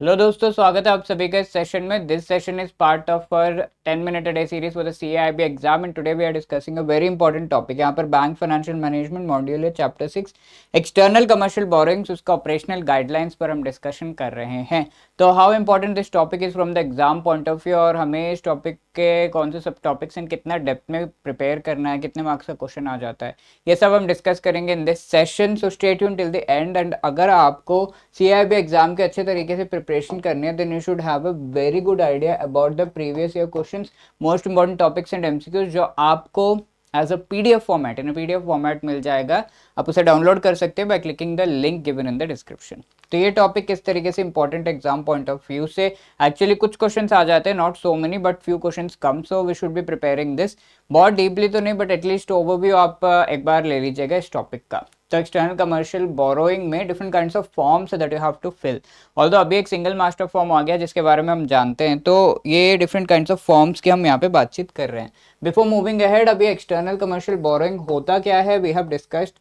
Hello दोस्तों, स्वागत है आप सभी का इस सेशन में। This session is part of our 10 minute a day series for the CIB exam and today we are discussing a very important topic. यहाँ पर बैंक फाइनेंशियल मैनेजमेंट मॉड्यूल है, चैप्टर 6 एक्सटर्नल कमर्शियल बोरिंग्स, उसका operational guidelines पर हम discussion कर रहे हैं। तो how important this topic is from the exam point of view, और हमें इस टॉपिक के कौन से सब टॉपिक्स एंड कितना डेप्थ में प्रिपेयर करना है, कितने मार्क्स का क्वेश्चन आ जाता है, ये सब हम डिस्कस करेंगे in this session. So stay tune till the end. And अगर आपको सीआईबी एग्जाम के अच्छे तरीके से प्रिपरेशन करनी है, then you should have a very good idea about the previous year questions, most important topics and MCQs, जो आपको as a PDF format in PDF format मिल जाएगा। आप उसे डाउनलोड कर सकते हैं by clicking the link given in the description. तो ये टॉपिक किस तरीके से important exam point of view से, एक्चुअली कुछ क्वेश्चंस आ जाते हैं, not so many but few questions come, so we should be preparing this. बहुत डीपली तो नहीं, बट एटलीस्ट ओवरव्यू आप एक बार ले लीजिएगा इस टॉपिक का। तो एक्सटर्नल कमर्शियल बोरोइंग में different kinds of forms that you have to fill. Although अभी एक सिंगल मास्टर फॉर्म आ गया जिसके बारे में हम जानते हैं, तो ये डिफरेंट काइंड्स ऑफ फॉर्म्स की हम यहाँ पे बातचीत कर रहे हैं। बिफोर मूविंग अहेड, अभी एक्सटर्नल कमर्शियल बोरोइंग होता क्या है, we have discussed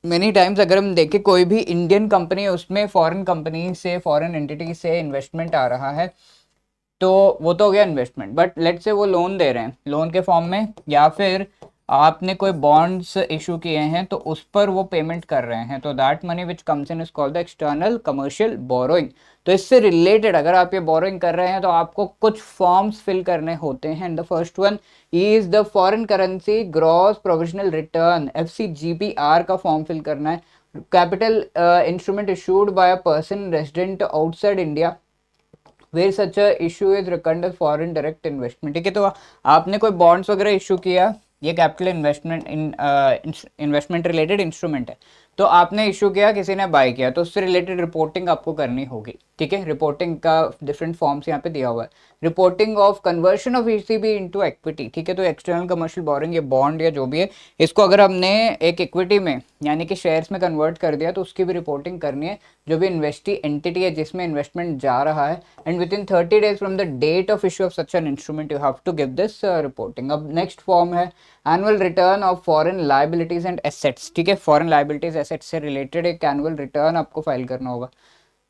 many times. अगर हम देखें कोई भी इंडियन कंपनी है, उसमें फॉरेन कंपनी से, फॉरेन एंटिटी से इन्वेस्टमेंट आ रहा है, तो वो तो हो गया इन्वेस्टमेंट। बट लेट से वो लोन दे रहे हैं, लोन के फॉर्म में, या फिर आपने कोई बॉन्ड्स इशू किए हैं तो उस पर वो पेमेंट कर रहे हैं, तो that money which comes in is called the external commercial borrowing. तो इससे रिलेटेड अगर आप ये बोरोइंग कर रहे हैं तो आपको कुछ फॉर्म्स फिल करने होते हैं। The first one is the foreign currency gross provisional return, FCGPR का फॉर्म फिल करना है। Capital instrument issued by a person resident outside India where such issue is reckoned foreign direct investment. ठीक है, तो आपने कोई बॉन्ड्स वगैरह issue किया, ये capital investment investment related instrument है, तो आपने इशू किया, किसी ने बाय किया, तो उससे रिलेटेड रिपोर्टिंग आपको करनी होगी। ठीक है, रिपोर्टिंग का डिफरेंट फॉर्म्स यहाँ पे दिया हुआ है। Reporting of conversion of ECB into equity. ठीक है, तो एक्सटर्नल कमर्शियल बोरिंग, ये बॉन्ड या जो भी है, इसको अगर हमने एक इक्विटी में यानी कि शेयर्स में कन्वर्ट कर दिया, तो उसकी भी रिपोर्टिंग करनी है। जो भी इन्वेस्टी एंटिटी है जिसमें इन्वेस्टमेंट जा रहा है, and within 30 days from the date of issue of such an instrument you have to give this reporting. अब नेक्स्ट फॉर्म है annual return of foreign liabilities and assets. ठीक है, foreign liabilities assets से related एक annual return आपको file करना होगा।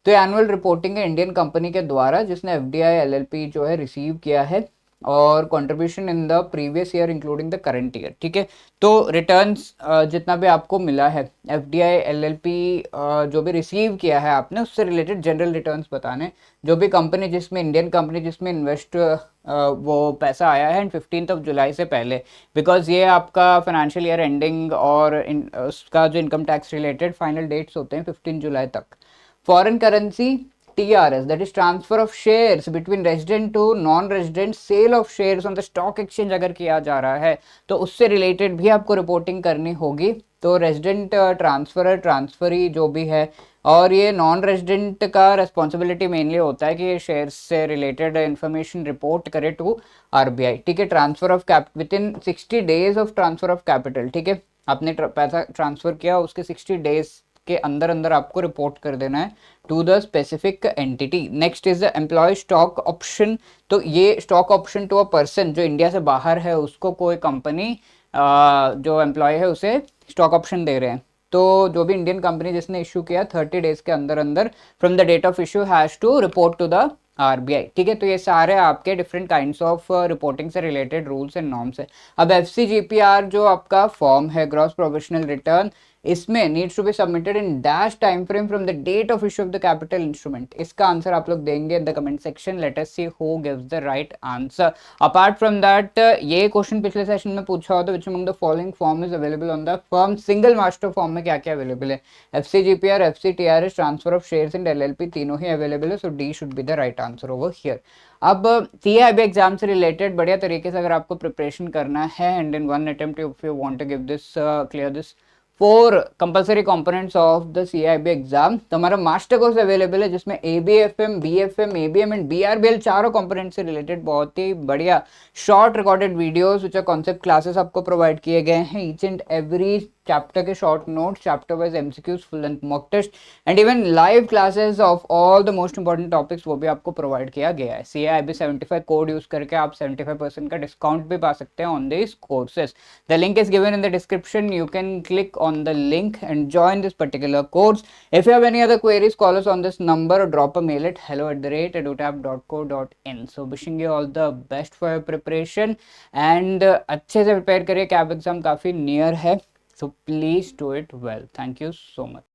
तो एनुअल रिपोर्टिंग है इंडियन कंपनी के द्वारा जिसने एफडीआई एलएलपी जो है रिसीव किया है, और contribution in the previous year including the current year. ठीक है, तो रिटर्न्स जितना भी आपको मिला है, एफडीआई एलएलपी जो भी रिसीव किया है आपने, उससे रिलेटेड जनरल रिटर्न्स बताने। जो भी कंपनी जिसमें, इंडियन कंपनी जिसमें इन्वेस्ट वो पैसा आया है 15 जुलाई से पहले, बिकॉज ये आपका फाइनेंशियल ईयर एंडिंग और उसका जो income tax related final dates होते हैं 15 जुलाई तक। Foreign currency TRS, that is transfer of shares between resident to non-resident, sale of shares on the stock exchange अगर किया जा रहा है, तो उससे रिलेटेड भी आपको रिपोर्टिंग करनी होगी। तो रेजिडेंट ट्रांसफर, ट्रांसफरी जो भी है, और ये नॉन रेजिडेंट का रेस्पॉन्सिबिलिटी मेनली होता है कि ये शेयर्स से रिलेटेड इन्फॉर्मेशन रिपोर्ट करे टू RBI। ठीक है, transfer of cap with in 60 days of transfer of capital. ठीक है, आपने पैसा ट्रांसफर किया, उसके 60 days के अंदर अंदर आपको रिपोर्ट कर देना है to the specific entity. Next is the employ stock option. तो ये stock option to a person जो इंडिया से बाहर है, उसको कोई कंपनी जो एम्प्लॉय है उसे स्टॉक ऑप्शन दे रहे हैं। तो जो भी इंडियन कंपनी जिसने इशू किया 30 days के अंदर अंदर from the date of issue has to report to the RBI। ठीक है, तो ये सारे आपके डिफरेंट काइंड्स ऑफ रिपोर्टिंग से रिलेटेड रूल्स एंड नॉर्म्स है। अब FCGPR जो आपका फॉर्म है, ग्रॉस प्रोविजनल रिटर्न, इसमें needs to be submitted in dash time frame from the date of issue of the capital instrument. इसका आंसर आप लोग देंगे in the comment section. Let us see who gives the right answer. Apart from that, ये question पिछले session में पूछा होता, which among the following form is available on the firm. Single master form में क्या क्या अवेलेबल है? FCGPR, FCTRS, transfer of shares in LLP, तीनों ही अवेलेबल है, so D should be the right answer over here. अब CIB exam से related बढ़िया तरीके से अगर आपको प्रिपरेशन करना है, and in one attempt if you want to give this clear this 4 compulsory components of the CIB exam, तो हमारा मास्टर कोर्स अवेलेबल है जिसमें ABFM, BFM, ABM and BRBL चारों कंपोनेंट से रिलेटेड बहुत ही बढ़िया short recorded videos which are concept classes आपको प्रोवाइड किए गए हैं ईच एंड एवरी चैप्टर के short notes, chapter wise MCQs, full length mock test and even live classes of all the most important topics वो भी आपको provide किया गया है। CAIB 75 कोड यूज करके आप 75% का डिस्काउंट भी पा सकते हैं on this courses. The link is given in the description, you can click on the link and join this particular course. If you have any other queries, call us on this number or drop a mail at hello@edutap.co.in. So wishing you all the best for your preparation and अच्छे से prepare करिए, cab exam काफ़ी near है, so please do it well. Thank you so much.